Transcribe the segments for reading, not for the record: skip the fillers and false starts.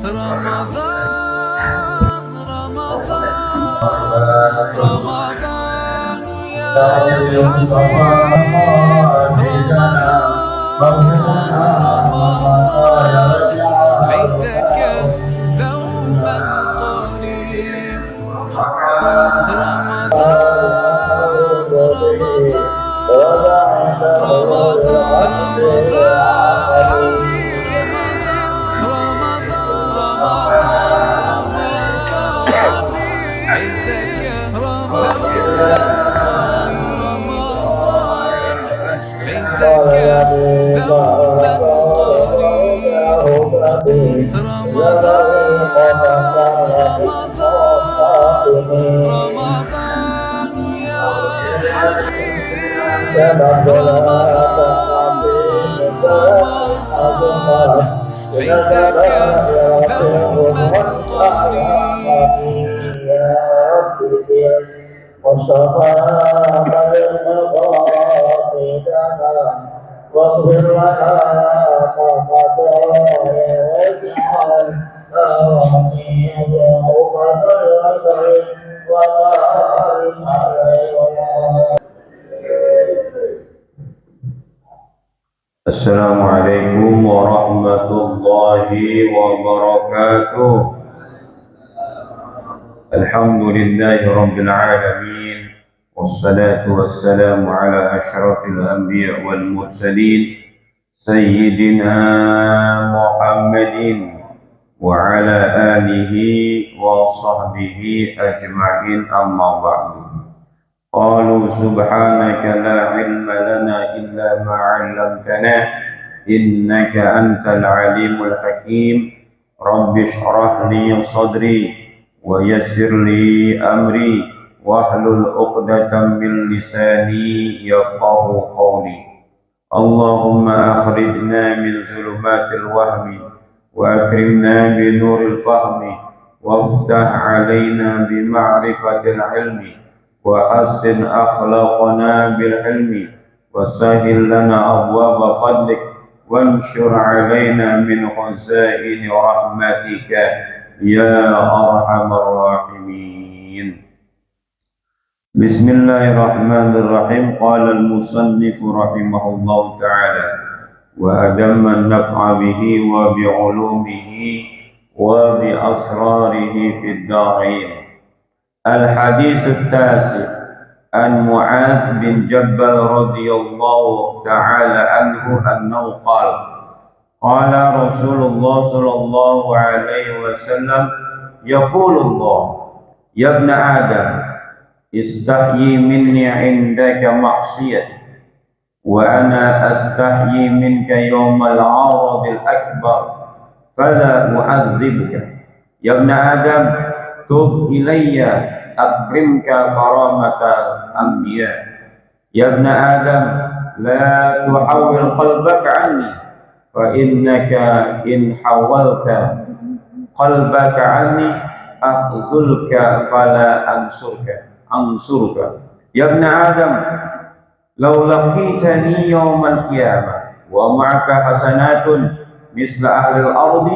رمضان رمضان رمضان يا حبيب رمضان ليتك دوما قريب رمضان رمضان يا حبيب رمضان يا حبيب ليتك دوما قريب رمضان يا حبيب رمضان ليتك دوما قريب مصطفى المغافلنا واغفر لنا ما مضى واسع آمين يوم القدر وبارك علينا. Assalamualaikum warahmatullahi wabarakatuh. Alhamdulillahi rabbil alamin. Wassalatu wassalamu ala ashrafil anbiya wal mursalin Sayyidina Muhammadin wa ala alihi wa sahbihi ajma'in, amma ba'du. Qalu subhanaka la ilma lana illa ma 'allamtana innaka antal alimul hakim. Rabbi shrah li sadri wa yassir li amri wahlul 'uqdatam min lisani yafqahu qawli. Allahumma akhrijna min zulumatil wahmi wa akrimna bi nuril fahmi waftah 'alaina bi ma'rifatil ilmi وحسن أخلاقنا بالعلم وسهل لنا أبواب فضلك وانشر علينا من خزائن رحمتك يا أرحم الراحمين. بسم الله الرحمن الرحيم. قال المصنف رحمه الله تعالى وأدم النفع به وبعلومه وبأسراره في الدارين. الحديث التاسع عن معاذ بن جبل رضي الله تعالى عنه أنه قال قال رسول الله صلى الله عليه وسلم يقول الله يا ابن آدم استحيي مني عندك معصيتي وأنا أستحيي منك يوم العرض الأكبر فلا أعذبك. يا ابن آدم تب إلي أكرمك كرامة الأنبياء. يا ابن آدم لا تحول قلبك عني فإنك إن حولت قلبك عني أخذلك فلا أنصرك. يا ابن آدم لو لقيتني يوم القيامة ومعك حسنات مثل أهل الأرض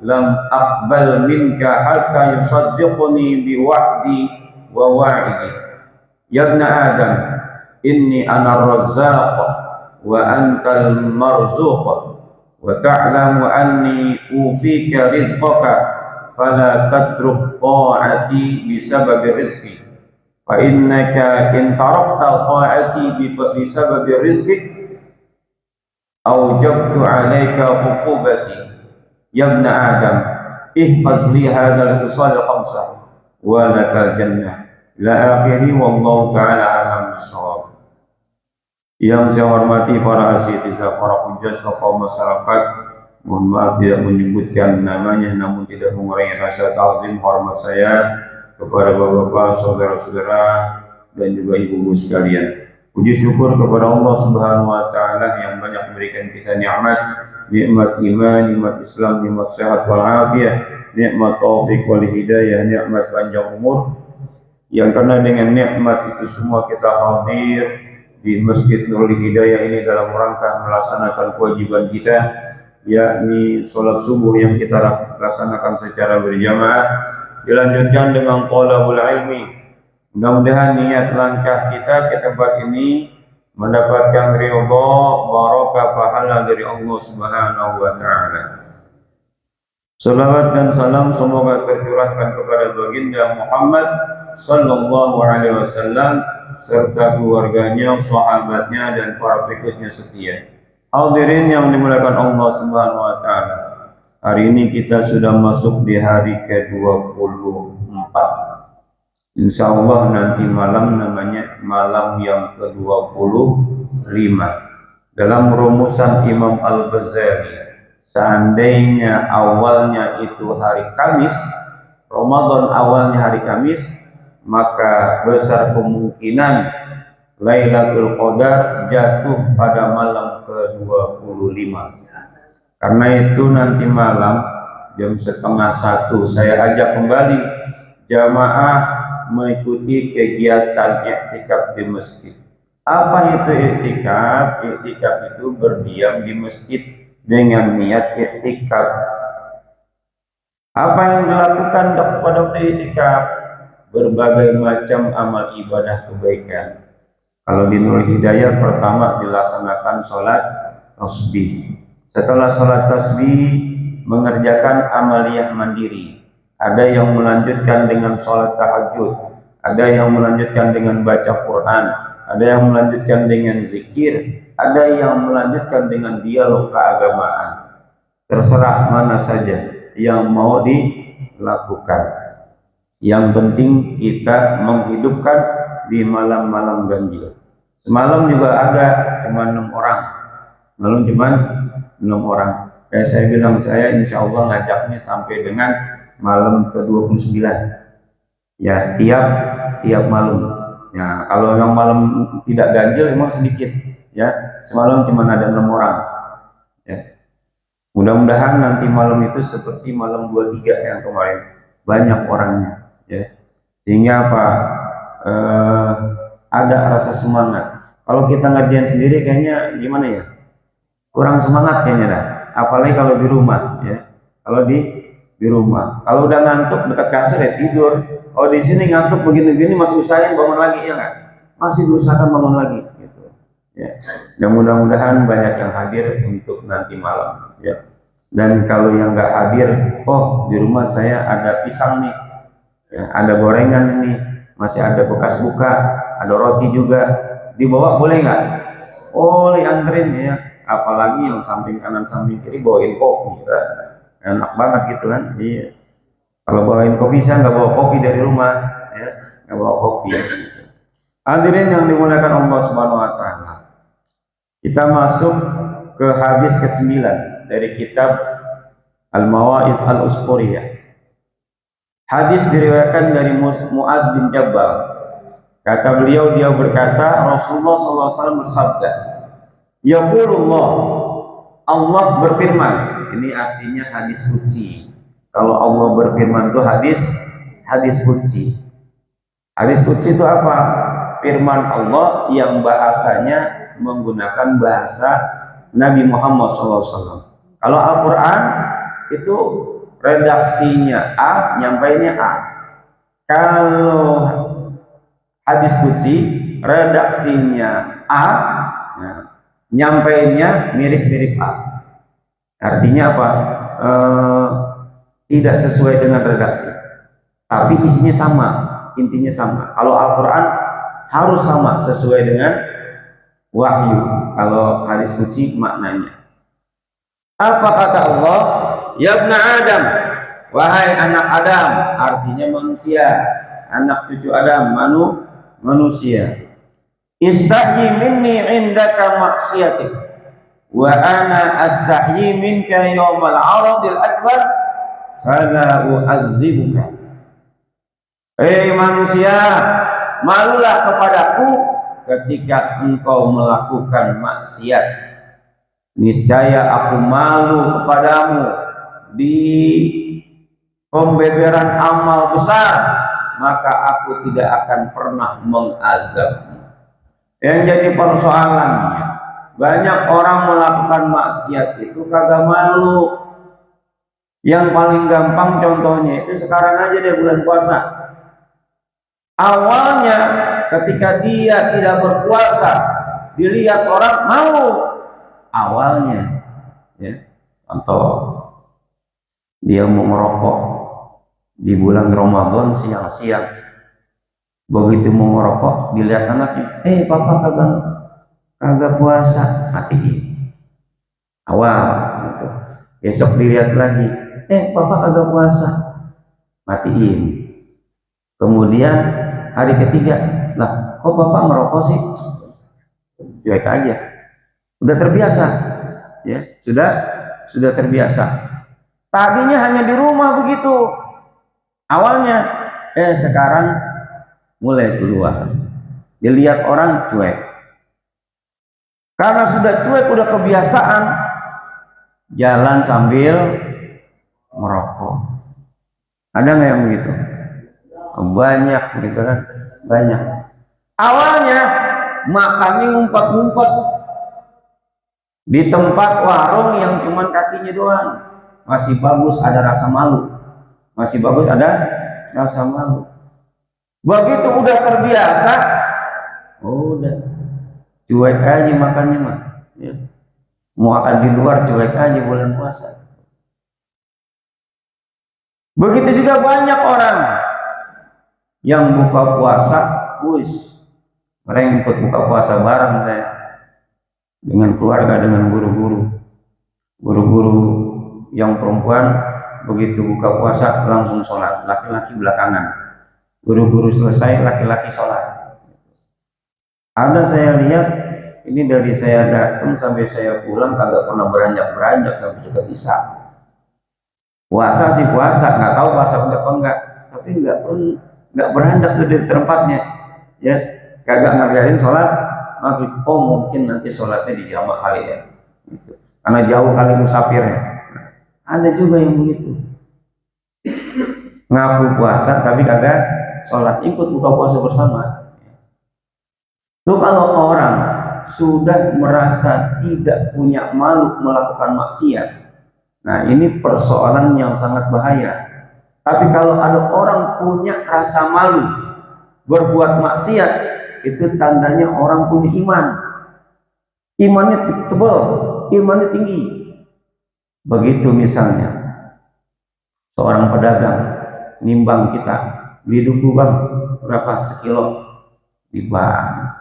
لم أقبل منك حتى يصدقني بوعدي ووعدي. يا ابن آدم إني أنا الرزاق وأنت المرزوق وتعلم أني أوفيك رزقك فلا تترك طاعتي بسبب رزقي فإنك إن تركت طاعتي بسبب رزقك أوجبت عليك عقوبتي. يا ابن آدم احفظ لي هذا الخصال الخمسة ولك الجنة إلى آخره والله تعالى أعلم بالصواب. Yang saya hormati para asatidzah, para hujjah, tokoh masyarakat, mohon maaf tidak menyebutkan namanya namun tidak mengurangi rasa ta'zim hormat saya kepada bapak-bapak, saudara-saudara dan juga ibu-ibu sekalian. Puji syukur kepada Allah Subhanahu wa taala yang banyak memberikan kita nikmat iman, nikmat Islam, nikmat sehat wal afiat, nikmat taufik wal hidayah, nikmat panjang umur. Yang karena dengan nikmat itu semua kita hadir di Masjid Nurul Hidayah ini dalam rangka melaksanakan kewajiban kita yakni sholat subuh yang kita laksanakan secara berjamaah, dilanjutkan dengan thalabul ilmi. Mudah-mudahan niat langkah kita ke tempat ini mendapatkan ridha, barakah, pahala dari Allah Subhanahu wa taala. Salawat dan salam semoga tercurahkan kepada baginda Muhammad sallallahu alaihi wasallam serta keluarganya, sahabatnya dan para pengikutnya setia. Hadirin yang dimuliakan Allah Subhanahu wa taala. Hari ini kita sudah masuk di hari ke-24. Insyaallah nanti malam namanya malam yang ke-25. Dalam rumusan Imam Al-Ghazali, seandainya awalnya itu hari Kamis, Ramadan awalnya hari Kamis, maka besar kemungkinan Lailatul Qadar jatuh pada malam ke-25. Karena itu nanti malam jam 12:30 saya ajak kembali jamaah mengikuti kegiatan i'tikaf di masjid. Apa itu i'tikaf? I'tikaf itu berdiam di masjid dengan niat i'tikaf. Apa yang dilakukan pada waktu i'tikaf? Berbagai macam amal ibadah kebaikan. Kalau di Nur Hidayah pertama dilaksanakan sholat tasbih. Setelah sholat tasbih mengerjakan amaliyah mandiri. Ada yang melanjutkan dengan sholat tahajud, ada yang melanjutkan dengan baca Quran, ada yang melanjutkan dengan zikir, ada yang melanjutkan dengan dialog keagamaan. Terserah mana saja yang mau dilakukan. Yang penting kita menghidupkan di malam-malam ganjil. Semalam juga ada cuma 6 orang. Malam cuma 6 orang. Kayak saya bilang, saya insya Allah ngajaknya sampai dengan malam ke-29. Ya, tiap malam. Ya, kalau yang malam tidak ganjil emang sedikit. Ya, semalam cuma ada 6 orang. Ya. Mudah-mudahan nanti malam itu seperti malam 23 yang kemarin, banyak orangnya. Ya. Sehingga apa? Ada rasa semangat. Kalau kita ngerjain sendiri kayaknya gimana ya? Kurang semangat kayaknya dah. Apalagi kalau di rumah, ya. Kalau di rumah. Kalau udah ngantuk dekat kasur ya tidur. Oh di sini ngantuk begini-begini masih usahain bangun lagi ya nggak? Masih berusahakan bangun lagi gitu. Ya. Dan mudah-mudahan banyak yang hadir untuk nanti malam, ya. Dan kalau yang nggak hadir, oh di rumah saya ada pisang nih, ya, ada gorengan ini, masih ada bekas buka, ada roti juga, dibawa boleh nggak? Oh anterin ya. Apalagi yang samping kanan samping kiri bawain kopi, ya. Enak banget gitu kan. Iya. Kalau bawain kopi, saya nggak bawa kopi dari rumah, ya, nggak bawa kopi. Gitu. Hadirin yang dimuliakan Allah Subhanahu Wa Taala, kita masuk ke hadis ke-9 dari kitab Al-Mawa'iz Al-Usfuriyah. Hadis diriwayatkan dari Mu'az bin Jabal. Kata beliau, dia berkata, Rasulullah SAW bersabda, Yaqulullah, Allah berfirman. Ini artinya hadis qudsi. Kalau Allah berfirman itu hadis qudsi. Hadis qudsi itu apa? Firman Allah yang bahasanya menggunakan bahasa Nabi Muhammad SAW. Kalau Al-Quran itu redaksinya A, nyampainya A. Kalau hadis qudsi redaksinya A, ya, nyampainya mirip-mirip A. Artinya apa? Tidak sesuai dengan redaksi, tapi isinya sama, intinya sama. Kalau Al-Quran harus sama sesuai dengan wahyu. Kalau hadis qudsi maknanya apa? Kata Allah, ya ibna Adam, wahai anak Adam, artinya manusia, anak cucu Adam, manusia. Istahyi minni indaka maksiatik, wa ana astahyi minka yawmal 'aradil akbar, fala u'adzibuka. Hei manusia, malulah kepadaku ketika engkau melakukan maksiat. Niscaya aku malu kepadamu di pembeberan amal besar, maka aku tidak akan pernah mengazabmu. Yang jadi persoalannya, banyak orang melakukan maksiat itu kagak malu. Yang paling gampang contohnya itu sekarang aja deh bulan puasa. Awalnya ketika dia tidak berpuasa, dilihat orang malu. Awalnya, ya, contoh dia mau merokok di bulan Ramadan siang-siang. Begitu mau merokok, dilihat anaknya, papa kagak puasa, mati. Awal, gitu. Besok dilihat lagi, papa kagak puasa, matiin. Kemudian hari ketiga, lah kok papa ngerokok sih? Cuek aja. Udah terbiasa, ya sudah terbiasa. Tadinya hanya di rumah begitu, awalnya, sekarang mulai keluar. Dilihat orang cuek. Karena sudah cuek, udah kebiasaan, jalan sambil merokok. Ada nggak yang begitu? Banyak gitu kan, banyak. Awalnya makannya ngumpet-ngumpet di tempat warung yang cuman kakinya doang, masih bagus ada rasa malu, begitu udah terbiasa, udah cuek aja makannya mah, ya. Mau makan di luar cuek aja bulan puasa. Begitu juga banyak orang yang buka puasa, mereka ikut buka puasa bareng saya dengan keluarga, dengan guru-guru yang perempuan. Begitu buka puasa langsung sholat, laki-laki belakangan. Guru-guru selesai, laki-laki sholat. Ada saya lihat, ini dari saya datang sampai saya pulang kagak pernah beranjak sampai dekat isya. Puasa sih puasa, nggak tahu puasa apa enggak, tapi nggak beranjak tuh dari tempatnya, ya, kagak ngerjain sholat maghrib. Mungkin nanti sholatnya di jamak kali ya, gitu. Karena jauh kali musafirnya. Ada juga yang begitu, ngaku puasa tapi kagak sholat, ikut buka puasa bersama. Tuh kalau orang sudah merasa tidak punya malu melakukan maksiat, nah ini persoalan yang sangat bahaya. Tapi kalau ada orang punya rasa malu berbuat maksiat, itu tandanya orang punya iman. Imannya tebal, imannya tinggi. Begitu misalnya seorang pedagang nimbang kita, beli duku bang berapa sekilo, di bank.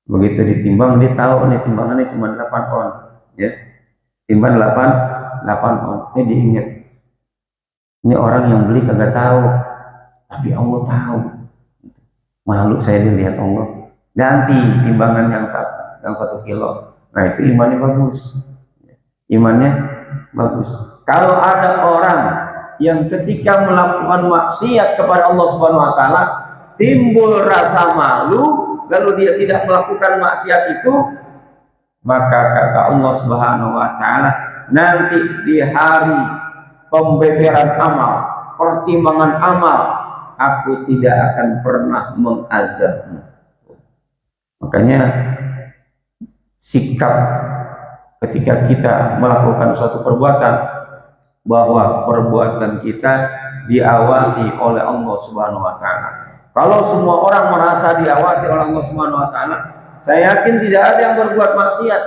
Begitu ditimbang, dia tahu nih timbangannya cuma 8 on, ya, timbang 8 on. Dia ingat, ini orang yang beli kagak tahu, tapi Allah tahu. Malu saya dilihat Allah, ganti timbangan yang 1 kilo. Nah itu imannya bagus. Kalau ada orang yang ketika melakukan maksiat kepada Allah Subhanahu wa taala timbul rasa malu, lalu dia tidak melakukan maksiat itu, maka kata Allah Subhanahu wa taala, nanti di hari pembeberan amal, pertimbangan amal, aku tidak akan pernah mengazabmu. Makanya sikap ketika kita melakukan suatu perbuatan, bahwa perbuatan kita diawasi oleh Allah Subhanahu wa taala. Kalau semua orang merasa diawasi oleh Allah Subhanahu wa taala, saya yakin tidak ada yang berbuat maksiat.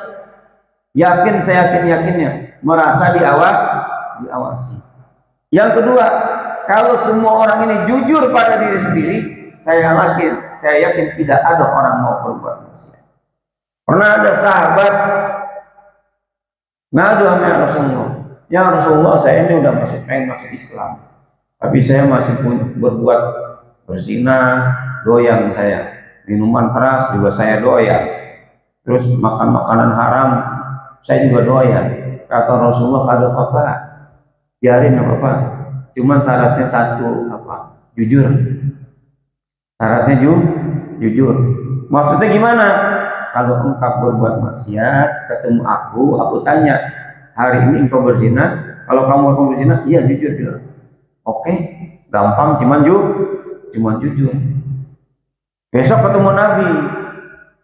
Saya yakinnya merasa diawasi. Yang kedua, kalau semua orang ini jujur pada diri sendiri, saya yakin tidak ada orang mau berbuat maksiat. Pernah ada sahabat ngadu sama Rasulullah, ya Rasulullah, saya ini udah pengen masuk Islam, tapi saya masih berbuat berzina, doyan saya, minuman keras juga saya doyan, terus makan makanan haram saya juga doyan. Kata Rasulullah, kagak apa-apa, biarin, nggak apa-apa, cuman syaratnya satu, jujur. Syaratnya jujur. Maksudnya gimana? Kalau engkau berbuat maksiat, ketemu aku tanya, hari ini engkau berzina? Kalau kamu berzina, iya jujur bilang. Oke, gampang, cuman jujur. Besok ketemu Nabi,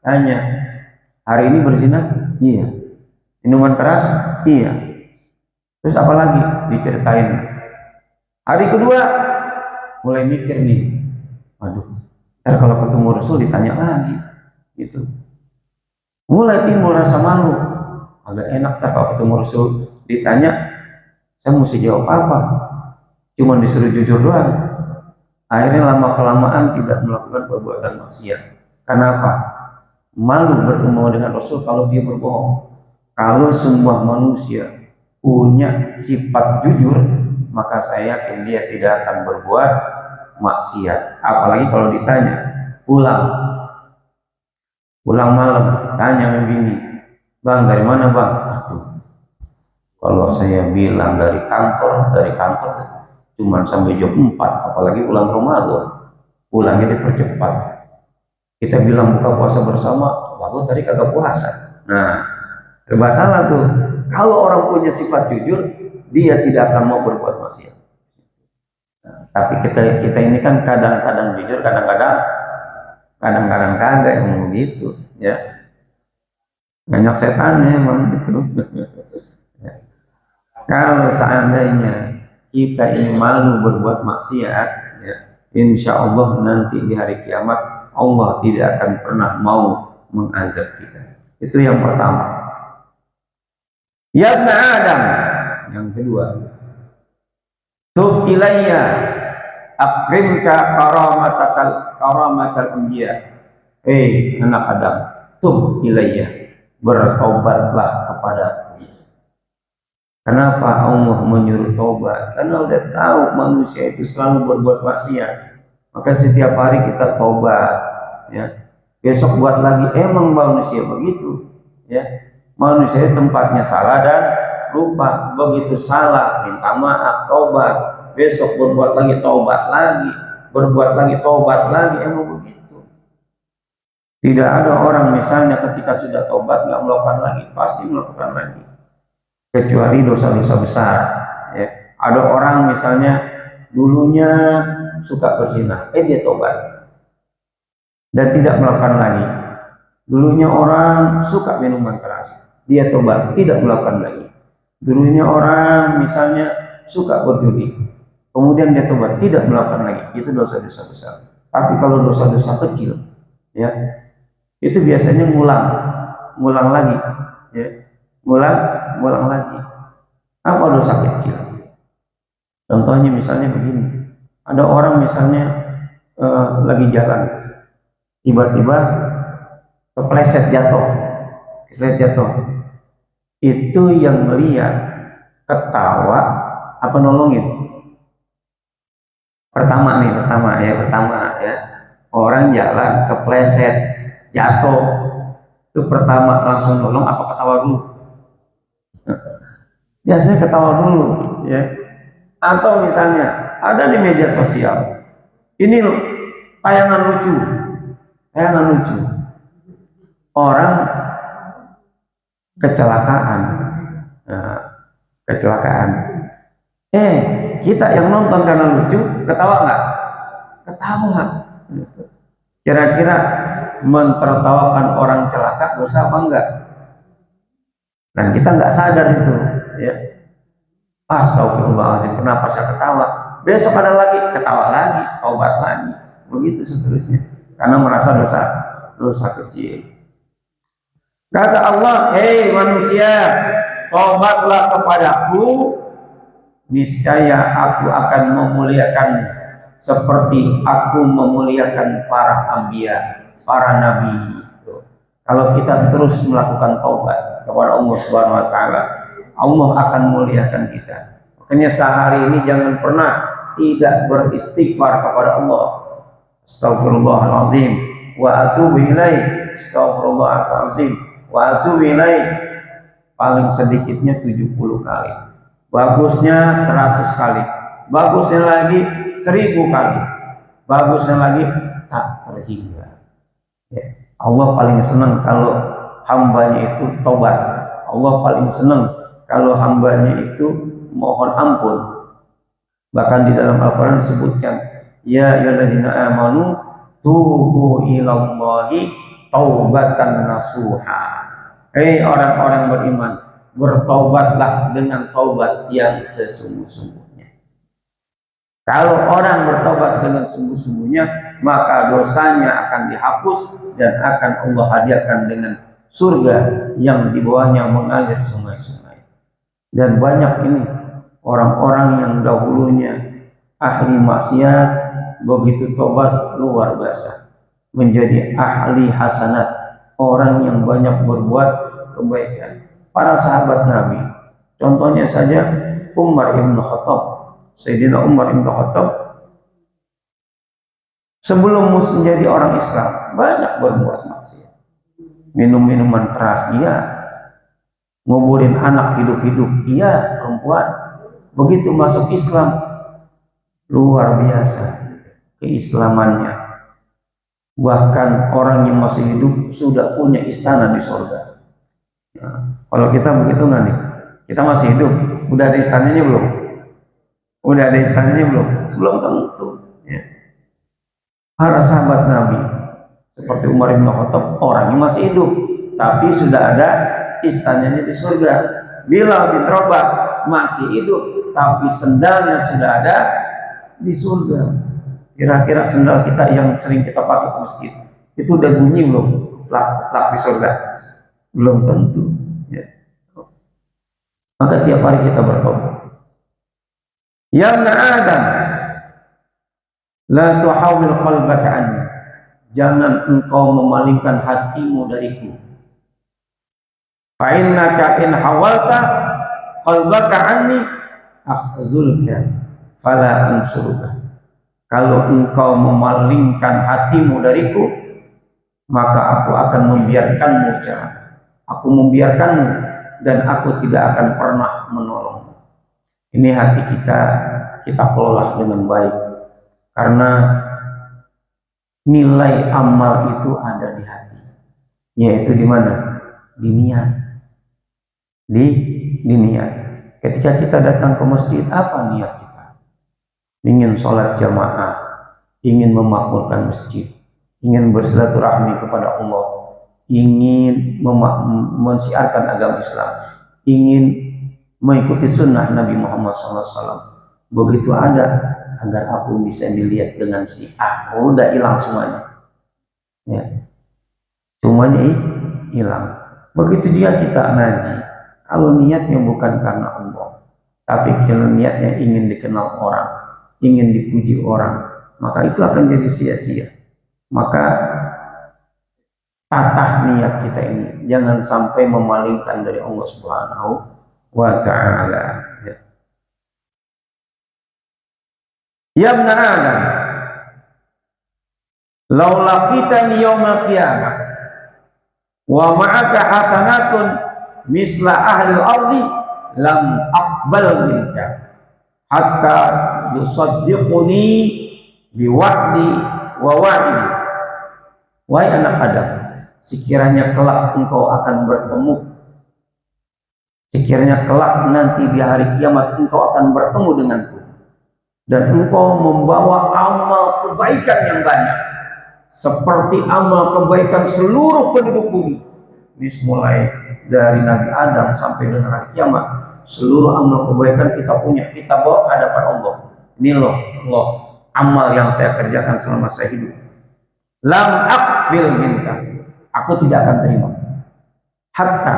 tanya, hari ini berzina? Iya. Minuman keras? Iya. Terus apa lagi? Diceritain. Hari kedua mulai mikir nih, aduh, ntar kalau ketemu Rasul ditanya lagi, gitu. Mulai timbul rasa malu, agak enak ntar kalau ketemu Rasul ditanya, saya mesti jawab apa? Cuma disuruh jujur doang. Akhirnya lama kelamaan tidak melakukan perbuatan maksiat. Kenapa? Malu bertemu dengan Rasul kalau dia berbohong. Kalau semua manusia punya sifat jujur, maka saya yakin dia tidak akan berbuat maksiat. Apalagi kalau ditanya, pulang malam, tanya sama bini, bang dari mana bang? Aduh, kalau saya bilang dari kantor cuma sampai jam 4, apalagi bulan Ramadan, pulangnya dipercepat. Kita bilang buka puasa bersama, lalu tadi kagak puasa. Nah, serba salah tuh. Kalau orang punya sifat jujur, dia tidak akan mau berbuat maksiat. Nah, tapi kita ini kan kadang-kadang jujur, kadang-kadang kagak yang begitu, ya. Banyak setannya emang gitu. Kalau seandainya kita ini malu berbuat maksiat, ya, insya Allah nanti di hari kiamat Allah tidak akan pernah mau mengazab kita. Itu yang pertama. Ya ibn Adam. Yang kedua, tub ilayya akrimka karamatal anbiya. Anak Adam, tub ilayya, bertobatlah kepada aku. Kenapa Allah menyuruh tobat? Karena udah tahu manusia itu selalu berbuat maksiat. Maka setiap hari kita tobat, ya. Besok buat lagi, emang manusia begitu, ya. Manusia tempatnya salah dan lupa. Begitu salah, minta maaf, tobat. Besok berbuat lagi, tobat lagi. Berbuat lagi, tobat lagi. Emang begitu. Tidak ada orang misalnya ketika sudah tobat nggak melakukan lagi, pasti melakukan lagi. Kecuali dosa-dosa besar. Ya. Ada orang misalnya dulunya suka berzina, dia tobat dan tidak melakukan lagi. Dulunya orang suka minuman keras, dia tobat, tidak melakukan lagi. Dulunya orang misalnya suka berjudi, kemudian dia tobat, tidak melakukan lagi. Itu dosa-dosa besar. Tapi kalau dosa-dosa kecil, ya, itu biasanya ngulang lagi, ya, ngulang lagi. Apa dosa kecil? Contohnya misalnya begini, ada orang misalnya lagi jalan, tiba-tiba kepleset jatuh. Itu yang melihat ketawa apa nolongin? Pertama ya, orang jalan kepleset jatuh, itu pertama langsung nolong apa ketawa dulu? Biasanya ketawa dulu, ya. Atau misalnya ada di media sosial, ini loh tayangan lucu, orang kecelakaan. Kita yang nonton karena lucu, ketawa nggak? Ketawa. Kira-kira mentertawakan orang celaka dosa apa enggak? Dan kita nggak sadar itu, ya. Astagfirullahaladzim, kenapa saya ketawa? Besok ada lagi, ketawa lagi, tobat lagi, begitu seterusnya. Karena merasa dosa kecil. Kata Allah, hei manusia, tobatlah kepadaku, niscaya aku akan memuliakanmu seperti aku memuliakan para anbiya, para nabi. Kalau kita terus melakukan tobat kepada Allah Subhanahu wa taala, Allah akan muliakan kita. Makanya sehari ini jangan pernah tidak beristighfar kepada Allah. Astaghfirullahaladzim wa atubu ilaih. Astaghfirullahaladzim wa atubu ilaih. Paling sedikitnya 70 kali. Bagusnya 100 kali. Bagusnya lagi 1000 kali. Bagusnya lagi tak terhingga. Ya. Allah paling senang kalau hambanya itu tobat. Allah paling senang kalau hambanya itu mohon ampun. Bahkan di dalam Al-Quran disebutkan, ya ayyuhalladzina amanu tubu ilallahi taubatan nasuha. Hei orang-orang beriman, bertobatlah dengan taubat yang sesungguh-sungguhnya. Kalau orang bertobat dengan sungguh-sungguhnya, maka dosanya akan dihapus dan akan Allah hadiahkan dengan surga yang di bawahnya mengalir sungai-sungai. Dan banyak ini orang-orang yang dahulunya ahli maksiat, begitu tobat luar biasa menjadi ahli hasanat, orang yang banyak berbuat kebaikan. Para sahabat Nabi, contohnya saja Umar ibn Khattab, Sayyidina Umar ibn Khattab, sebelum menjadi orang Islam banyak berbuat maksiat, minum minuman keras, iya, nguburin anak hidup-hidup, iya, perempuan. Begitu masuk Islam, luar biasa keislamannya. Bahkan orang yang masih hidup sudah punya istana di surga. Nah, kalau kita begitu nggak nih? Kita masih hidup, udah ada istananya belum? Udah ada istananya belum? Belum tentu. Ya. Para sahabat Nabi seperti Umar bin Khattab, orangnya masih hidup, tapi sudah ada istananya di surga. Bilal bin Rabah masih hidup, tapi sendalnya sudah ada di surga. Kira-kira sendal kita yang sering kita pakai ke masjid itu udah bunyi belum? Plak di surga? Belum tentu. Ya. Maka tiap hari kita bertobat. Ya ibn Adam, la tuhawil qalbaka anni. Jangan engkau memalingkan hatimu dariku. Fa innaka in hawalta qalbaka anni akhzulka fala ansuruka. Kalau engkau memalingkan hatimu dariku, maka aku akan membiarkanmu celaka. Aku membiarkanmu dan aku tidak akan pernah menolongmu. Ini hati kita kelola dengan baik. Karena nilai amal itu ada di hati. Yaitu di mana? Di niat. Di niat. Ketika kita datang ke masjid, apa niat kita? Ingin sholat jamaah, ingin memakmurkan masjid, ingin bersilaturahmi kepada Allah, ingin mensiarkan agama Islam, ingin mengikuti sunnah Nabi Muhammad SAW. Begitu ada agar aku bisa dilihat dengan si A. Udah hilang semuanya, ya. Semuanya hilang. Begitu dia kita ngaji, kalau niatnya bukan karena Allah, tapi kalau niatnya ingin dikenal orang, ingin dipuji orang, maka itu akan jadi sia-sia. Maka tatah niat kita ini jangan sampai memalingkan dari Allah Subhanahu wa ta'ala. Ya ibn Adam, law laqitani yaumal qiyamah wa ma'aka hasanatun misla ahli al-ardi lam aqbal minka hatta yusaddiquni biwa'di wa wa'idi. Wahai anak Adam, sekiranya kelak engkau akan bertemu, sekiranya kelak nanti di hari kiamat engkau akan bertemu denganku, dan engkau membawa amal kebaikan yang banyak seperti amal kebaikan seluruh penduduk bumi. Ini mulai dari Nabi Adam sampai dengan hari kiamat, seluruh amal kebaikan kita punya, kita bawa ke hadapan Allah. Ini loh amal yang saya kerjakan selama saya hidup. Lam aqbil minka, aku tidak akan terima. Hatta,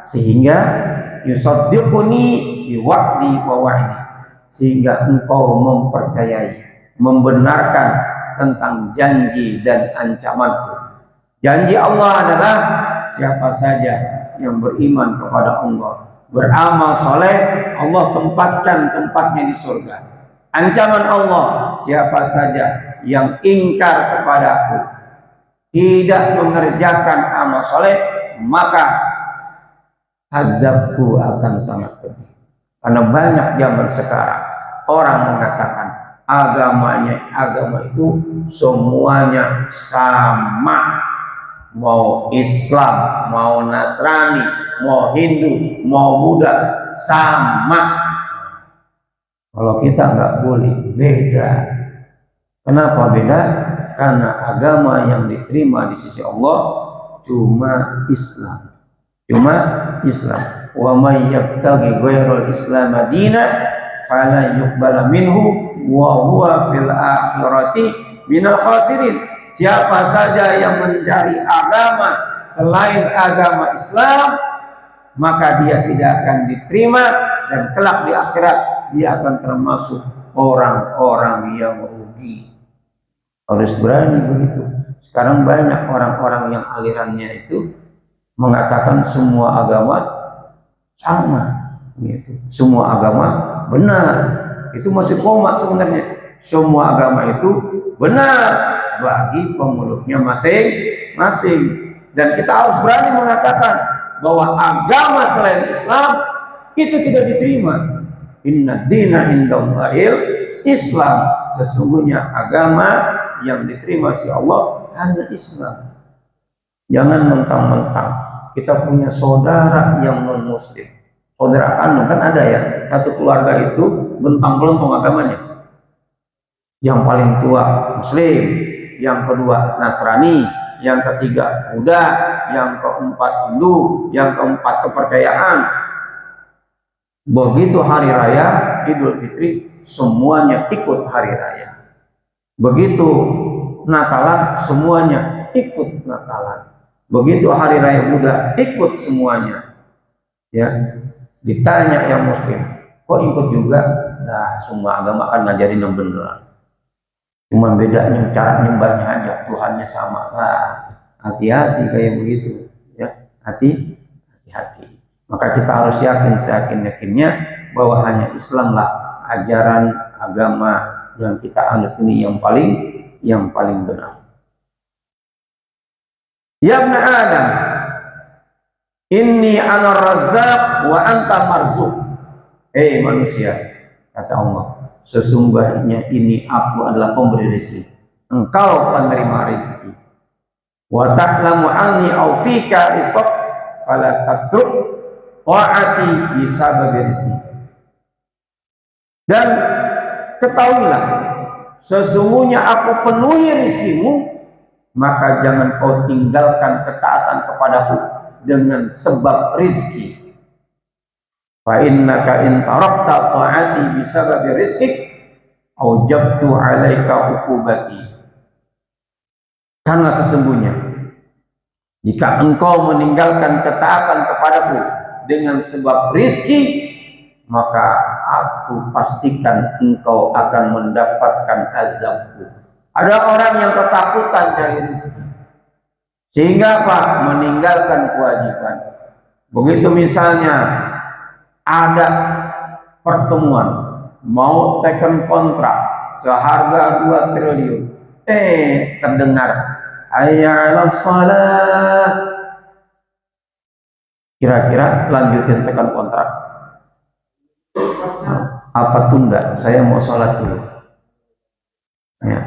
sehingga yusaddiquni biwa'di wa wa'idi, sehingga engkau mempercayai, membenarkan tentang janji dan ancamanku. Janji Allah adalah siapa saja yang beriman kepada Allah, beramal soleh, Allah tempatkan tempatnya di surga. Ancaman Allah, siapa saja yang ingkar kepadaku, tidak mengerjakan amal soleh, maka azabku akan sangat pedih. Karena banyak zaman sekarang orang mengatakan agama itu semuanya sama, mau Islam, mau Nasrani, mau Hindu, mau Buddha, sama. Kalau kita nggak boleh, beda. Kenapa beda? Karena agama yang diterima di sisi Allah cuma Islam. cuma Islam. Wa may yabtaghi ghairal Islam dinan fala yuqbala minhu wa huwa fil akhirati minal khasirin. Siapa saja yang mencari agama selain agama Islam, maka dia tidak akan diterima, dan kelak di akhirat dia akan termasuk orang-orang yang rugi. Harus berani begitu. Sekarang banyak orang-orang yang alirannya itu mengatakan semua agama sama, gitu. Semua agama benar. Itu masih koma sebenarnya. Semua agama itu benar bagi pemeluknya masing-masing. Dan kita harus berani mengatakan bahwa agama selain Islam itu tidak diterima. Inna dina indallahil Islam. Sesungguhnya agama yang diterima si Allah hanya Islam. Jangan mentang-mentang kita punya saudara yang non muslim, saudara kandung kan ada ya, satu keluarga itu bentang-belentong agamanya. Yang paling tua Muslim, yang kedua Nasrani, yang ketiga Buddha, yang keempat Hindu, yang keempat kepercayaan. Begitu hari raya Idul Fitri, semuanya ikut hari raya. Begitu Natalan, semuanya ikut Natalan. Begitu hari raya Buddha, ikut semuanya. Ya, ditanya yang Muslim, kok ikut juga? Nah, semua agama kan ngajarin yang benar. Cuma bedanya cara nyembahnya aja, Tuhannya sama. Nah, hati-hati kayak begitu, ya, hati-hati. Maka kita harus yakin seyakin-yakinnya bahwa hanya Islamlah ajaran agama yang kita anut ini yang paling benar. Ya ibn Adam, inni ana razzaq wa anta marzuq. Hei manusia, kata Allah, sesungguhnya ini aku adalah pemberi rezeki, engkau penerima rezeki. Wa ta'lamu anni au fika rizqak fala tatruk ta'ati bi sababi rizqi. Dan ketahuilah, sesungguhnya aku penuhi rizkimu, maka jangan kau tinggalkan ketaatan kepadaku dengan sebab rizki. Fa innaka in tarakta ta'ati bi sababi rizqik aujabtu 'alaika uqubati. Karena sesungguhnya jika engkau meninggalkan ketaatan kepadaku dengan sebab rizki, maka aku pastikan engkau akan mendapatkan azabku. Ada orang yang ketakutan dari rezeki, sehingga apa? Meninggalkan kewajiban. Begitu misalnya ada pertemuan mau teken kontrak seharga 2 triliun, terdengar hayya 'alas shalah, kira-kira lanjutin tekan kontrak apa tunda? Saya mau sholat dulu. Ya.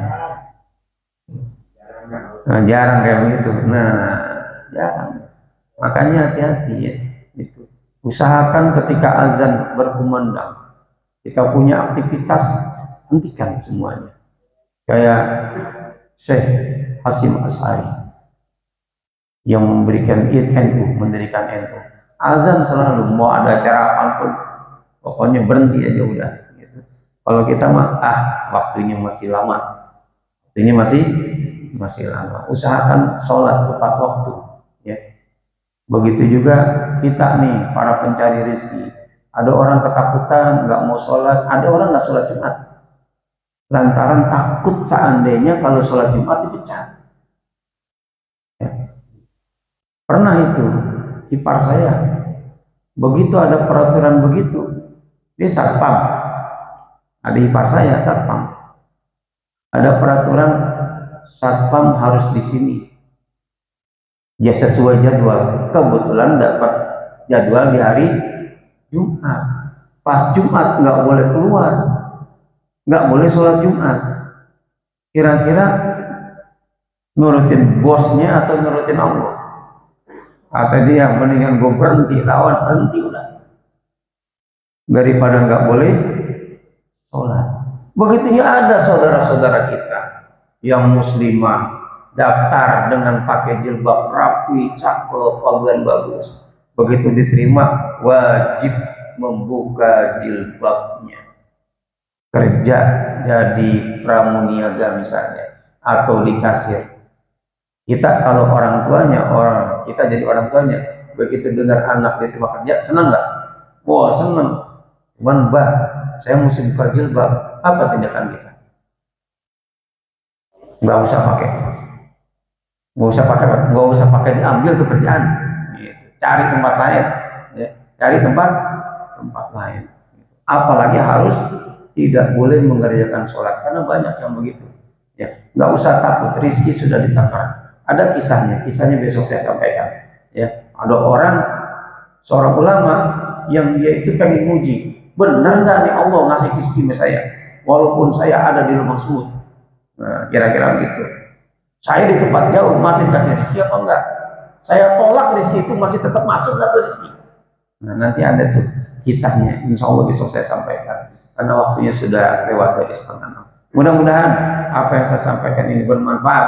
Nah, jarang kayak begitu. Nah, jarang. Makanya hati-hati ya. Itu. Usahakan ketika azan berkumandang, kita punya aktivitas, hentikan semuanya. Kayak Syekh Hasim Asy'ari yang memberikan NU, mendirikan NU. Azan selalu, mau ada acara apapun, pokoknya berhenti aja udah. Gitu. Kalau kita mah, waktunya masih lama, masih lama. Usahakan sholat tepat waktu. Ya. Begitu juga kita nih, para pencari rezeki. Ada orang ketakutan, nggak mau sholat. Ada orang nggak sholat Jumat, lantaran takut seandainya kalau sholat Jumat dipecat. Ya. Pernah itu ipar saya, begitu ada peraturan begitu, dia satpam, ada ipar saya satpam, ada peraturan satpam harus di sini, dia sesuai jadwal. Kebetulan dapat jadwal di hari Jumat, pas Jumat nggak boleh keluar, nggak boleh sholat Jumat. Kira-kira nurutin bosnya atau nurutin Allah? Kata dia, mendingan gue berhenti, lawan berhenti udah, daripada nggak boleh sholat. Begitunya ada saudara-saudara kita yang muslimah daftar dengan pakai jilbab rapi, cakep, pakaian bagus. begitu diterima wajib membuka jilbabnya. Kerja jadi pramuniaga misalnya atau di kasir, kita kalau orang tuanya, kita jadi orang tuanya, begitu dengar anak diterima kerja, senang nggak? Wah senang. Cuman bah, saya mesti buka jilbab. Apa tindakan kita? Nggak usah pakai, nggak usah pakai diambil tuh kerjaan. Gitu. Cari tempat lain, ya. Cari tempat lain. Apalagi harus tidak boleh mengerjakan sholat karena banyak yang begitu. Ya, nggak usah takut, rizki sudah ditakar. Ada kisahnya besok saya sampaikan. Ya, ada seorang ulama yang dia itu pengen muji, benar nggak nih Allah ngasih rizki ke saya, walaupun saya ada di lubang semut. Nah, kira-kira begitu. Saya di tempat jauh masih kasih rizki apa enggak? Saya tolak rizki itu masih tetap masuk nggak tuh rizki? Nah, nanti ada tuh kisahnya, insya Allah besok saya sampaikan. Karena waktunya sudah lewat dari 5:30. Mudah-mudahan apa yang saya sampaikan ini bermanfaat,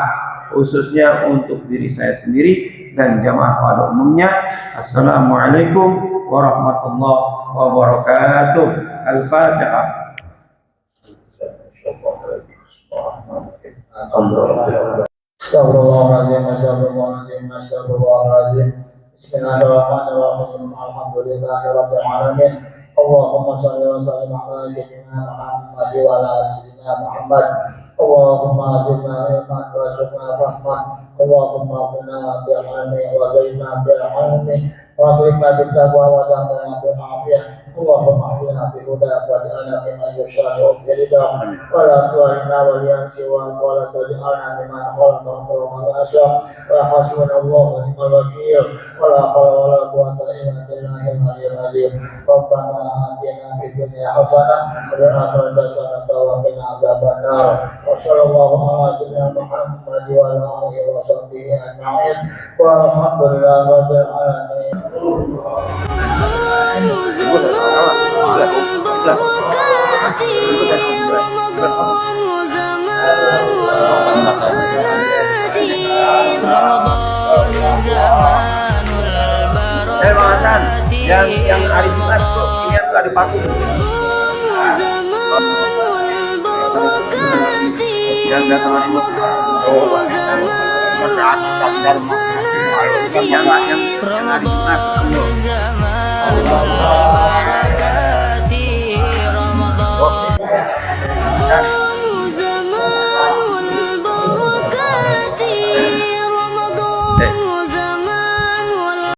khususnya untuk diri saya sendiri dan jamaah pada umumnya. Assalamualaikum warahmatullahi wabarakatuh. Al-Fatihah. Astagfirullahaladzim, astagfirullahaladzim, astagfirullahaladzim. Bismillahirrahmanirrahim. Alhamdulillahirabbil alamin. Allahumma shalli wa sallim ala sayyidina Muhammad wa ala ali sayyidina Muhammad. Allahumma zidna ilman wa zidna rahman. Allahumma qina bil ilmi wa zidna bil ilmi wa akrimna bit taqwa wa jamilna bil afiyah. Allahumma ahdina bi huda wa ja'alna mimman yushari'u bi ridha wa la tu'inna wa liyansiwa wa la taj'alna mimman khalaqa wa asya wa hasbunallahu wa ni'mal wakeel wa la hawla wa la quwwata illa billahil aliyyil azim. Rabbana atina fid dunya hasanah wa fil akhirati hasanah wa qina adzabannar. Wa sallallahu ala sayyidina Muhammad wa ala alihi wa sahbihi ajma'in. Walhamdulillahi rabbil alamin. Yang hari Jumat tuh ini tuh ada patung. Yang datang hari Jumat. Yang hari Jumat.